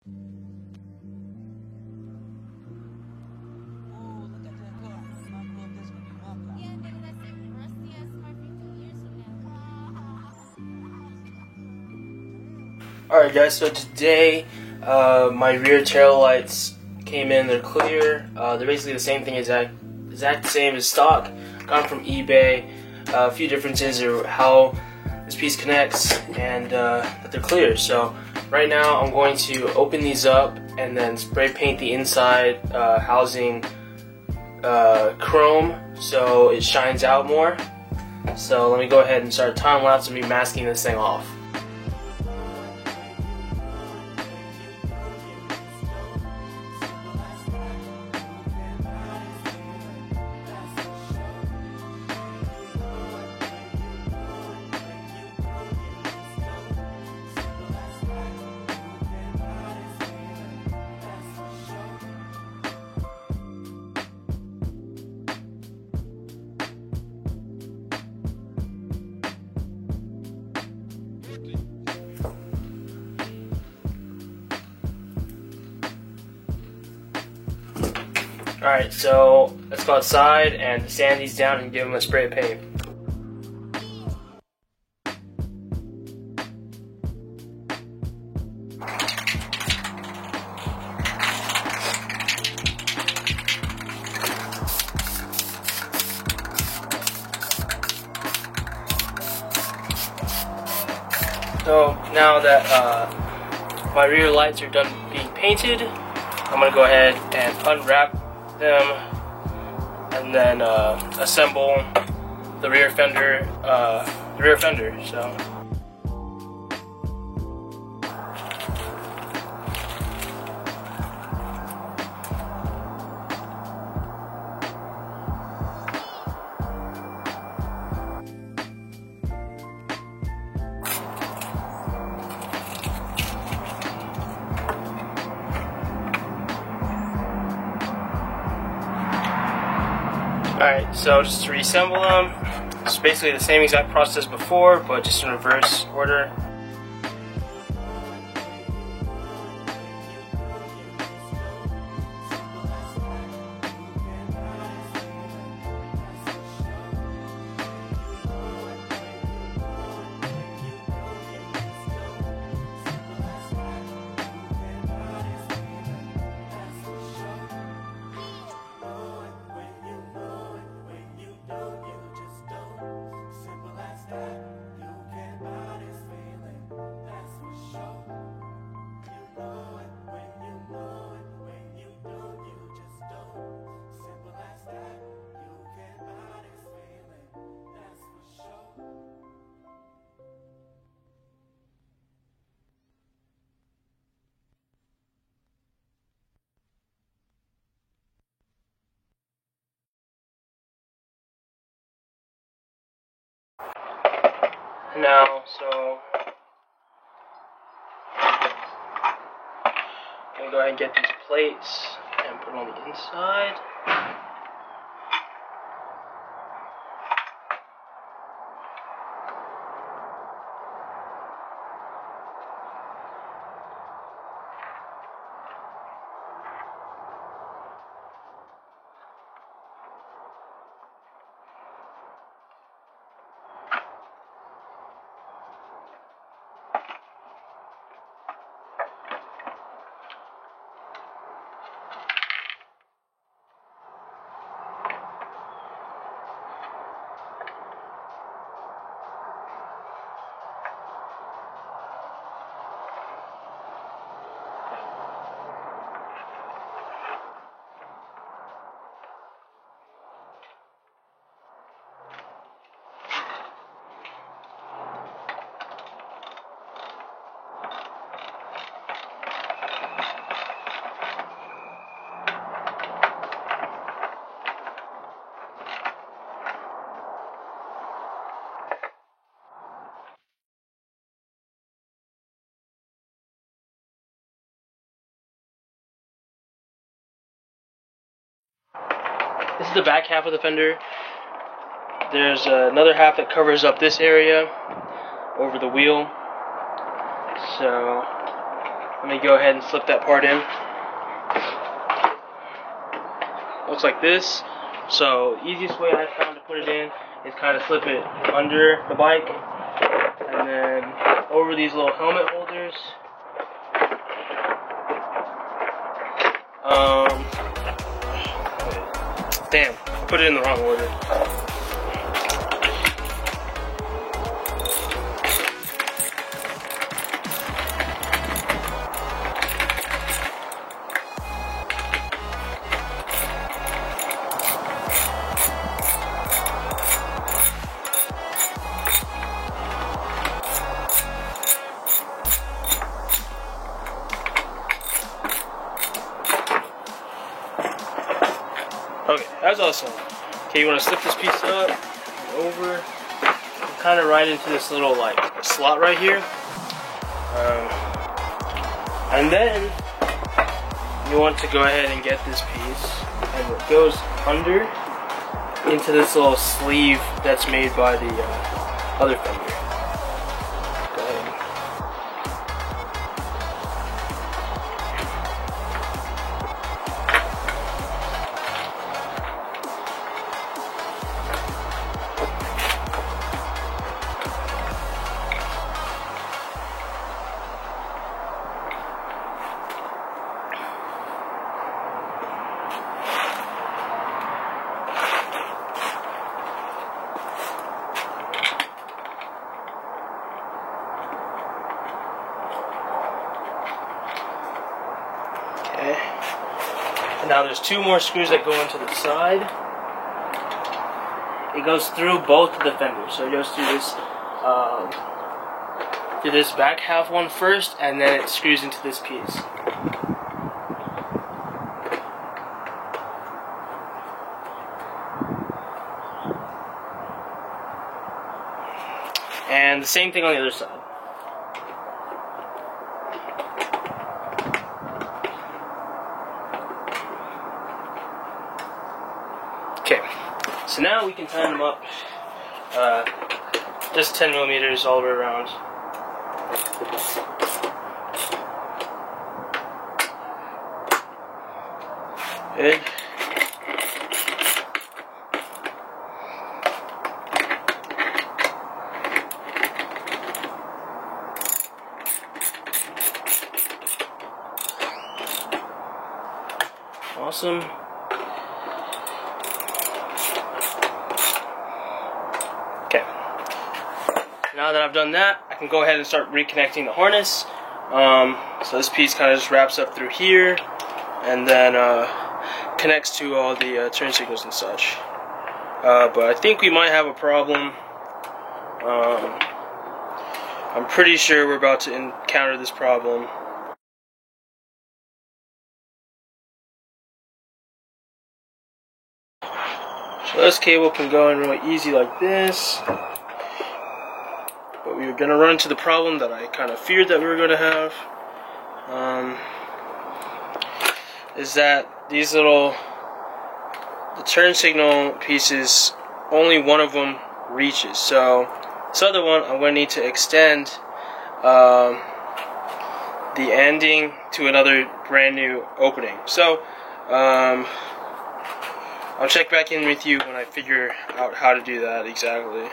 Alright guys, so today my rear tail lights came in, they're clear. They're basically the same thing, exact same as stock. Got them from eBay. A few differences are how this piece connects and that they're clear. So right now I'm going to open these up and then spray paint the inside housing chrome so it shines out more. So let me go ahead and start a time lapse of me masking this thing off. Alright, so let's go outside and sand these down and give them a spray of paint. So now that my rear lights are done being painted, I'm going to go ahead and unwrap them and then assemble the rear fender. So. Alright, so just to reassemble them, it's basically the same exact process before, but just in reverse order. Now, so I'm going to go ahead and get these plates and put them on the inside. This is the back half of the fender. There's another half that covers up this area over the wheel. So Let me go ahead and slip that part in. Looks like this. So easiest way I found to put it in is kind of slip it under the bike and then over these little helmet holders. Damn, put it in the wrong order. Okay, that's awesome. Okay, you want to slip this piece up and over, and kind of right into this little like slot right here, and then you want to go ahead and get this piece, and it goes under into this little sleeve that's made by the other fender. Go ahead. Okay. And now there's two more screws that go into the side. It goes through both of the fenders. So it goes through this back half one first, and then it screws into this piece. And the same thing on the other side. Okay, so now we can tighten them up, just 10 millimeters all the way around. Good. Awesome. Okay. Now that I've done that, I can go ahead and start reconnecting the harness. So this piece kind of just wraps up through here, and then connects to all the turn signals and such. But I think we might have a problem. I'm pretty sure we're about to encounter this problem. So this cable can go in really easy like this. But we were going to run into the problem that I kind of feared that we were going to have. Is that these the turn signal pieces, only one of them reaches. So this other one, I'm going to need to extend the ending to another brand new opening. So I'll check back in with you when I figure out how to do that exactly.